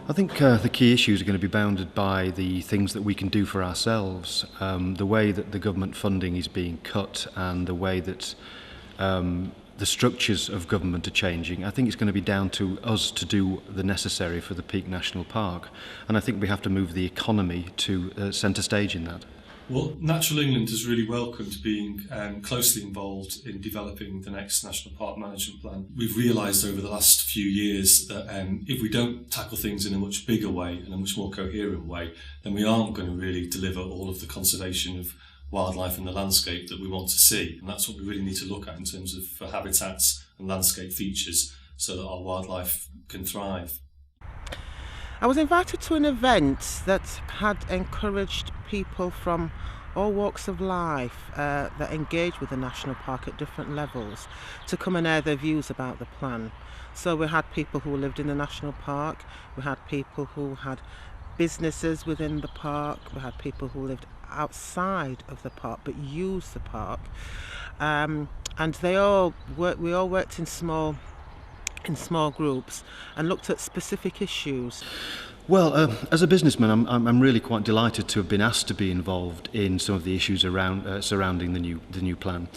I think the key issues are going to be bounded by the things that we can do for ourselves. The way that the government funding is being cut and the way that the structures of government are changing. I think it's going to be down to us to do the necessary for the Peak National Park, and I think we have to move the economy to centre stage in that. Well, Natural England has really welcomed being closely involved in developing the next National Park Management Plan. We've realised over the last few years that if we don't tackle things in a much bigger way and a much more coherent way, then we aren't going to really deliver all of the conservation of wildlife and the landscape that we want to see. And that's what we really need to look at in terms of habitats and landscape features so that our wildlife can thrive. I was invited to an event that had encouraged people from all walks of life that engage with the National Park at different levels to come and air their views about the plan. So we had people who lived in the National Park, we had people who had businesses within the park, we had people who lived outside of the park but used the park, and we all worked in small groups and looked at specific issues. Well, as a businessman, I'm really quite delighted to have been asked to be involved in some of the issues around surrounding the new plan.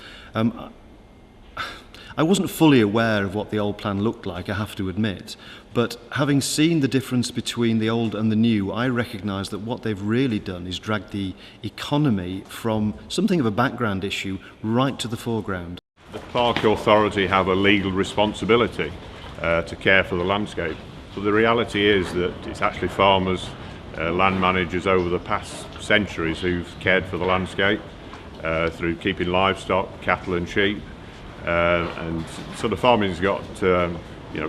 I wasn't fully aware of what the old plan looked like, I have to admit, but having seen the difference between the old and the new, I recognise that what they've really done is drag the economy from something of a background issue right to the foreground. The Park Authority have a legal responsibility to care for the landscape. But the reality is that it's actually farmers, land managers over the past centuries who've cared for the landscape through keeping livestock, cattle and sheep. And sort of farming's got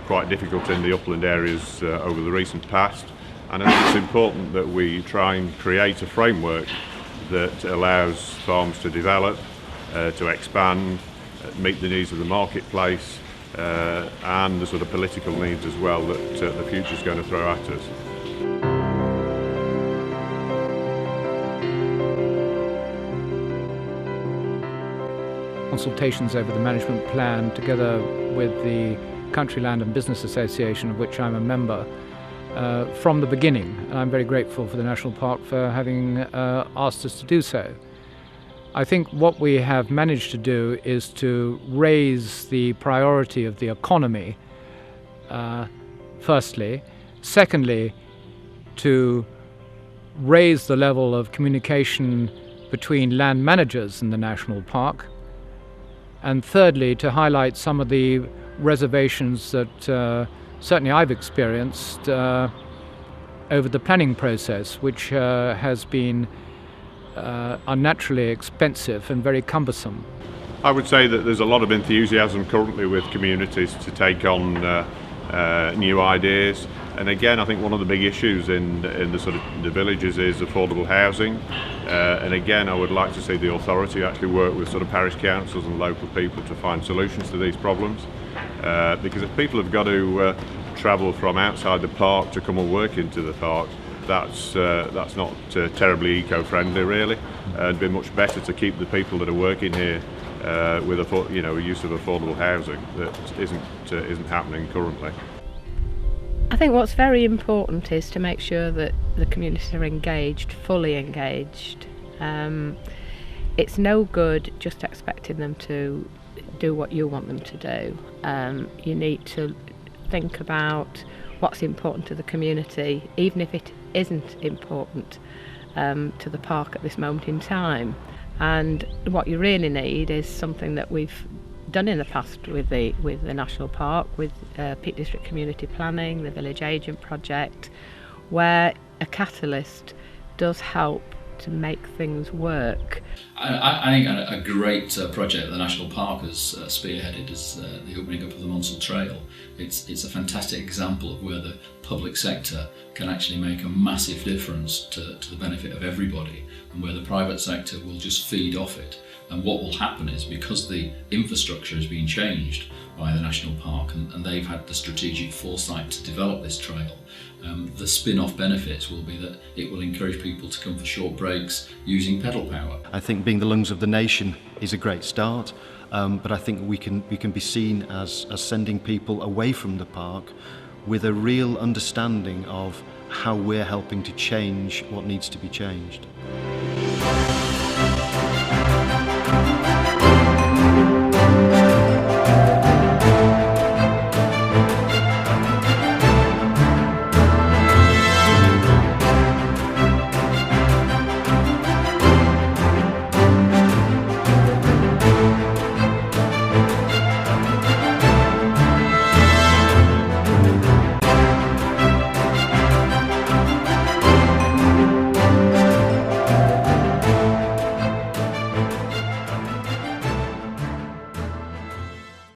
quite difficult in the upland areas over the recent past. And I think it's important that we try and create a framework that allows farms to develop, to expand, meet the needs of the marketplace, and the sort of political needs as well that the future's going to throw at us. Consultations over the management plan, together with the Country Land and Business Association, of which I'm a member, from the beginning. And I'm very grateful for the National Park for having asked us to do so. I think what we have managed to do is to raise the priority of the economy, firstly. Secondly, to raise the level of communication between land managers in the National Park. And thirdly, to highlight some of the reservations that certainly I've experienced over the planning process, which has been unnaturally expensive and very cumbersome. I would say that there's a lot of enthusiasm currently with communities to take on new ideas. And again, I think one of the big issues in the villages is affordable housing. And again, I would like to see the authority actually work with sort of parish councils and local people to find solutions to these problems. Because if people have got to travel from outside the park to come and work into the park, that's not terribly eco-friendly, really. It'd be much better to keep the people that are working here with a use of affordable housing that isn't happening currently. I think what's very important is to make sure that the communities are engaged, fully engaged. It's no good just expecting them to do what you want them to do. You need to think about what's important to the community, even if it isn't important to the park at this moment in time. And what you really need is something that we've done in the past with the National Park, with Peak District Community Planning, the Village Agent Project, where a catalyst does help to make things work. I think a great project the National Park has spearheaded is the opening up of the Montsalvat Trail. It's a fantastic example of where the public sector can actually make a massive difference to the benefit of everybody, and where the private sector will just feed off it. And what will happen is, because the infrastructure has been changed by the National Park and they've had the strategic foresight to develop this trail, the spin-off benefits will be that it will encourage people to come for short breaks using pedal power. I think being the lungs of the nation is a great start, but I think we can be seen as sending people away from the park with a real understanding of how we're helping to change what needs to be changed.